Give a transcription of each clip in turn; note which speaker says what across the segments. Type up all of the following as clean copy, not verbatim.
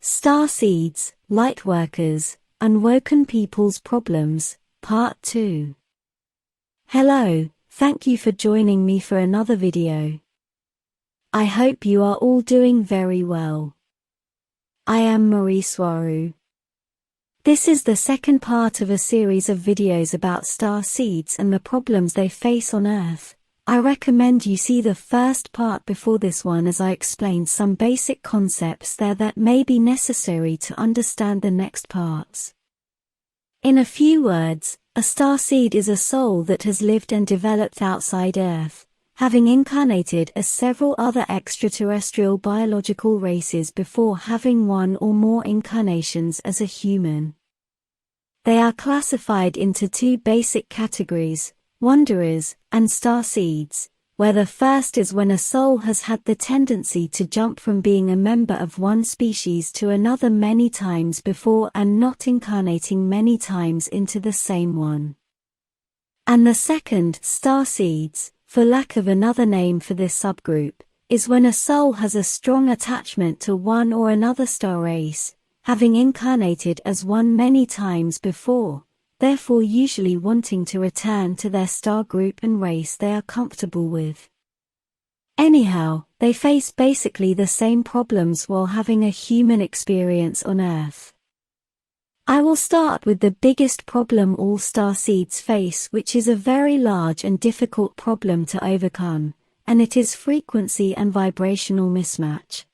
Speaker 1: Starseeds, Lightworkers, Unwoken People's Problems, Part 2. Hello, thank you for joining me for another video. I hope you are all doing very well. I am Mari Swaruu. This is the second part of a series of videos about starseeds and the problems they face on Earth. I recommend you see the first part before this one, as I explained some basic concepts there that may be necessary to understand the next parts. In a few words, a starseed is a soul that has lived and developed outside Earth, having incarnated as several other extraterrestrial biological races before having one or more incarnations as a human. They are classified into two basic categories: wanderers and starseeds, where the first is when a soul has had the tendency to jump from being a member of one species to another many times before and not incarnating many times into the same one. And the second, starseeds, for lack of another name for this subgroup, is when a soul has a strong attachment to one or another star race, having incarnated as one many times before, therefore usually wanting to return to their star group and race they are comfortable with. Anyhow, they face basically the same problems while having a human experience on Earth. I will start with the biggest problem all starseeds face, which is a very large and difficult problem to overcome, and it is frequency and vibrational mismatch.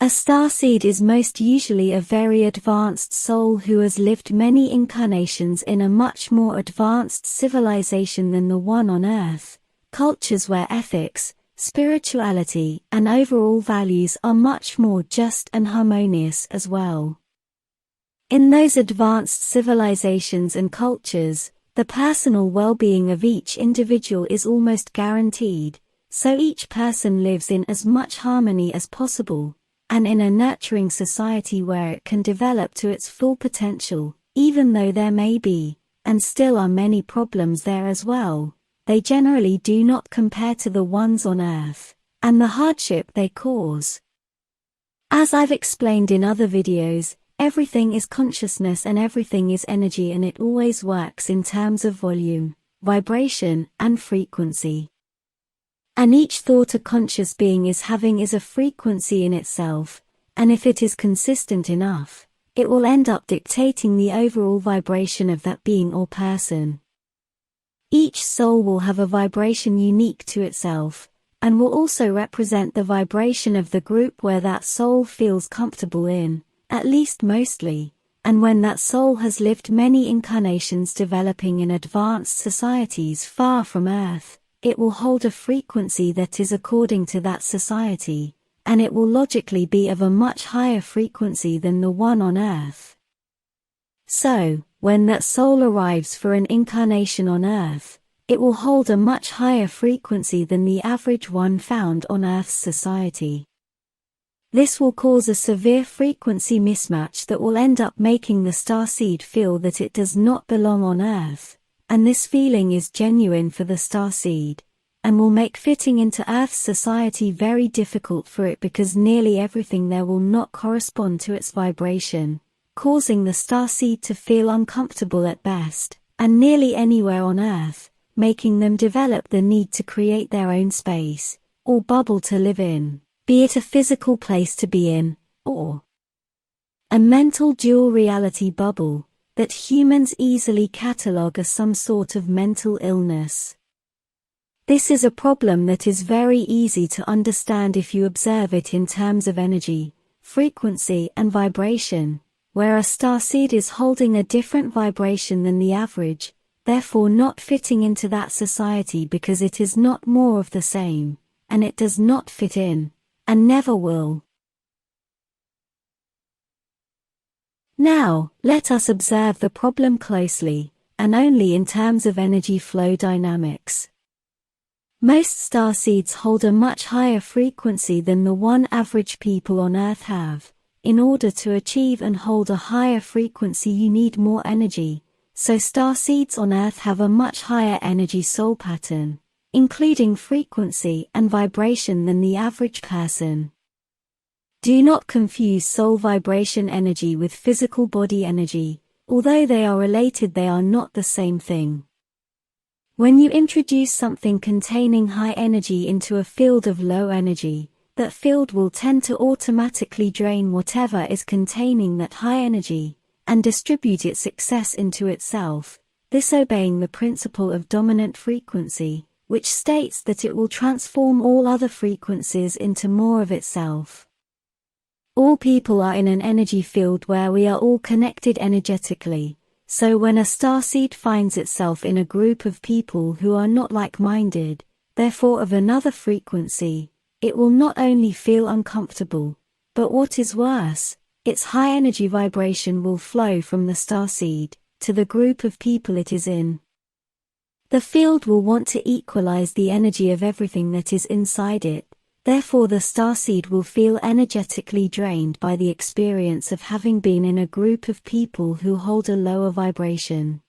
Speaker 1: A starseed is most usually a very advanced soul who has lived many incarnations in a much more advanced civilization than the one on Earth, cultures where ethics, spirituality, and overall values are much more just and harmonious as well. In those advanced civilizations and cultures, the personal well-being of each individual is almost guaranteed, so each person lives in as much harmony as possible, and in a nurturing society where it can develop to its full potential. Even though there may be, and still are, many problems there as well, they generally do not compare to the ones on Earth, and the hardship they cause. As I've explained in other videos, everything is consciousness and everything is energy, and it always works in terms of volume, vibration, and frequency. And each thought a conscious being is having is a frequency in itself, and if it is consistent enough, it will end up dictating the overall vibration of that being or person. Each soul will have a vibration unique to itself, and will also represent the vibration of the group where that soul feels comfortable in, at least mostly, and when that soul has lived many incarnations developing in advanced societies far from Earth, it will hold a frequency that is according to that society, and it will logically be of a much higher frequency than the one on Earth. So, when that soul arrives for an incarnation on Earth, it will hold a much higher frequency than the average one found on Earth's society. This will cause a severe frequency mismatch that will end up making the starseed feel that it does not belong on Earth, and this feeling is genuine for the starseed, and will make fitting into Earth's society very difficult for it because nearly everything there will not correspond to its vibration, causing the starseed to feel uncomfortable at best, and nearly anywhere on Earth, making them develop the need to create their own space, or bubble to live in, be it a physical place to be in, or a mental dual reality bubble that humans easily catalogue as some sort of mental illness. This is a problem that is very easy to understand if you observe it in terms of energy, frequency, and vibration, where a starseed is holding a different vibration than the average, therefore not fitting into that society because it is not more of the same, and it does not fit in, and never will. Now, let us observe the problem closely, and only in terms of energy flow dynamics. Most starseeds hold a much higher frequency than the one average people on Earth have. In order to achieve and hold a higher frequency, you need more energy, so starseeds on Earth have a much higher energy soul pattern, including frequency and vibration, than the average person. Do not confuse soul vibration energy with physical body energy. Although they are related, they are not the same thing. When you introduce something containing high energy into a field of low energy, that field will tend to automatically drain whatever is containing that high energy, and distribute its excess into itself, disobeying the principle of dominant frequency, which states that it will transform all other frequencies into more of itself. All people are in an energy field where we are all connected energetically, so when a starseed finds itself in a group of people who are not like-minded, therefore of another frequency, it will not only feel uncomfortable, but what is worse, its high energy vibration will flow from the starseed to the group of people it is in. The field will want to equalize the energy of everything that is inside it, therefore the starseed will feel energetically drained by the experience of having been in a group of people who hold a lower vibration.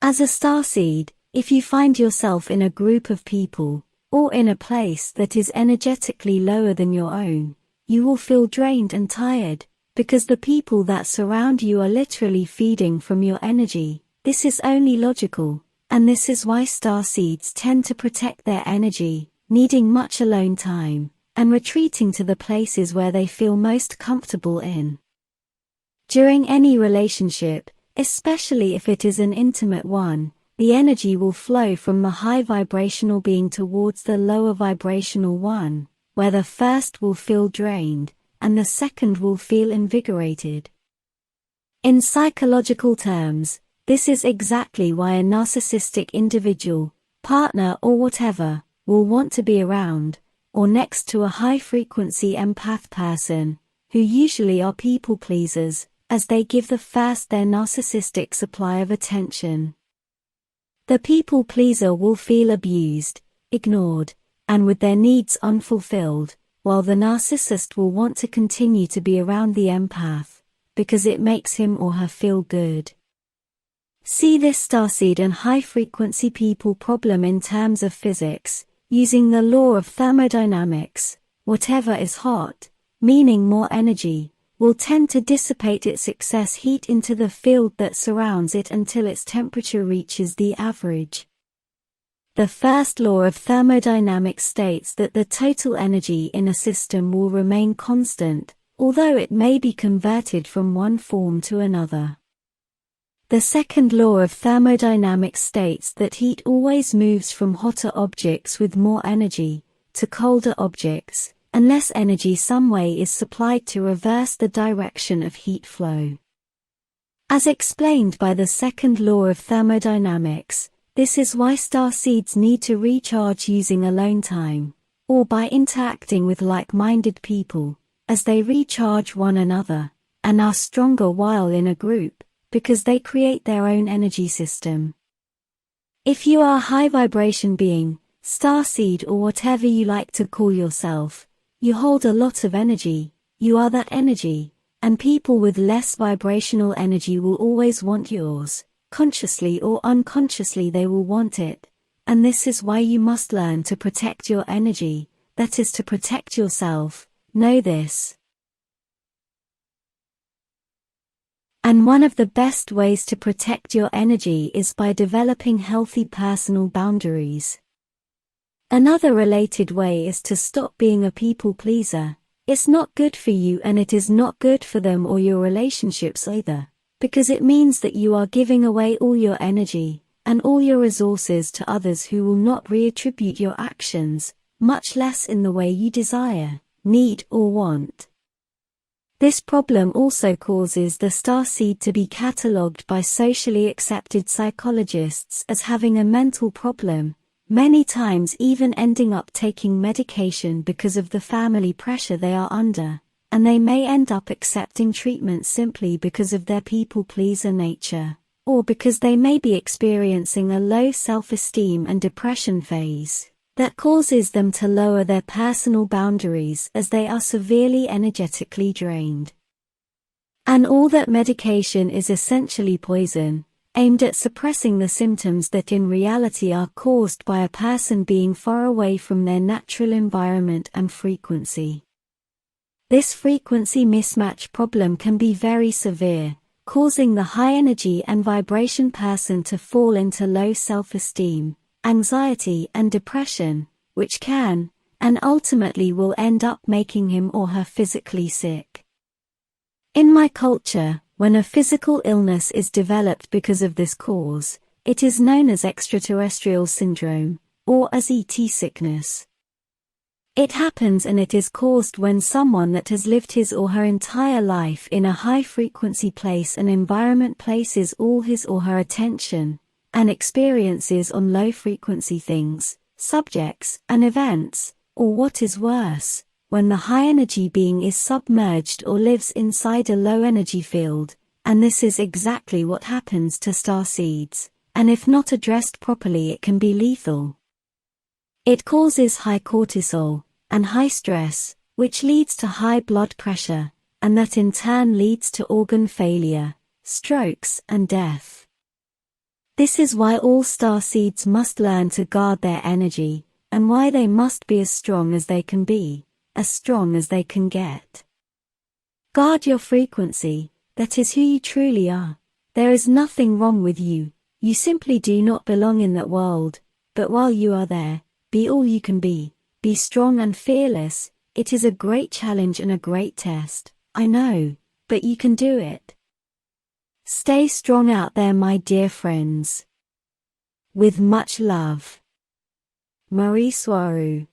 Speaker 1: As a starseed, if you find yourself in a group of people, or in a place that is energetically lower than your own, you will feel drained and tired, because the people that surround you are literally feeding from your energy. This is only logical, and this is why starseeds tend to protect their energy, needing much alone time, and retreating to the places where they feel most comfortable in. During any relationship, especially if it is an intimate one, the energy will flow from the high vibrational being towards the lower vibrational one, where the first will feel drained, and the second will feel invigorated. In psychological terms, this is exactly why a narcissistic individual, partner or whatever, will want to be around, or next to a high-frequency empath person, who usually are people pleasers, as they give the first their narcissistic supply of attention. The people pleaser will feel abused, ignored, and with their needs unfulfilled, while the narcissist will want to continue to be around the empath, because it makes him or her feel good. See this starseed and high-frequency people problem in terms of physics, using the law of thermodynamics. Whatever is hot, meaning more energy, will tend to dissipate its excess heat into the field that surrounds it until its temperature reaches the average. The first law of thermodynamics states that the total energy in a system will remain constant, although it may be converted from one form to another. The second law of thermodynamics states that heat always moves from hotter objects with more energy to colder objects, unless energy some way is supplied to reverse the direction of heat flow. As explained by the second law of thermodynamics, this is why starseeds need to recharge using alone time, or by interacting with like-minded people, as they recharge one another, and are stronger while in a group, because they create their own energy system. If you are a high-vibration being, starseed or whatever you like to call yourself, you hold a lot of energy, you are that energy, and people with less vibrational energy will always want yours, consciously or unconsciously they will want it, and this is why you must learn to protect your energy, that is to protect yourself, know this. And one of the best ways to protect your energy is by developing healthy personal boundaries. Another related way is to stop being a people pleaser. It's not good for you and it is not good for them or your relationships either, because it means that you are giving away all your energy and all your resources to others who will not reattribute your actions, much less in the way you desire, need or want. This problem also causes the starseed to be catalogued by socially accepted psychologists as having a mental problem, many times even ending up taking medication because of the family pressure they are under, and they may end up accepting treatment simply because of their people-pleaser nature, or because they may be experiencing a low self-esteem and depression phase that causes them to lower their personal boundaries as they are severely energetically drained. And all that medication is essentially poison, aimed at suppressing the symptoms that in reality are caused by a person being far away from their natural environment and frequency. This frequency mismatch problem can be very severe, causing the high energy and vibration person to fall into low self-esteem, anxiety and depression, which can, and ultimately will end up making him or her physically sick. In my culture, when a physical illness is developed because of this cause, it is known as extraterrestrial syndrome, or as ET sickness. It happens and it is caused when someone that has lived his or her entire life in a high-frequency place and environment places all his or her attention and experiences on low-frequency things, subjects, and events, or what is worse, when the high-energy being is submerged or lives inside a low-energy field, and this is exactly what happens to starseeds, and if not addressed properly it can be lethal. It causes high cortisol and high stress, which leads to high blood pressure, and that in turn leads to organ failure, strokes, and death. This is why all starseeds must learn to guard their energy, and why they must be as strong as they can be, as strong as they can get. Guard your frequency, that is who you truly are. There is nothing wrong with you, you simply do not belong in that world, but while you are there, be all you can be strong and fearless. It is a great challenge and a great test, I know, but you can do it. Stay strong out there, my dear friends. With much love. Mari Swaruu.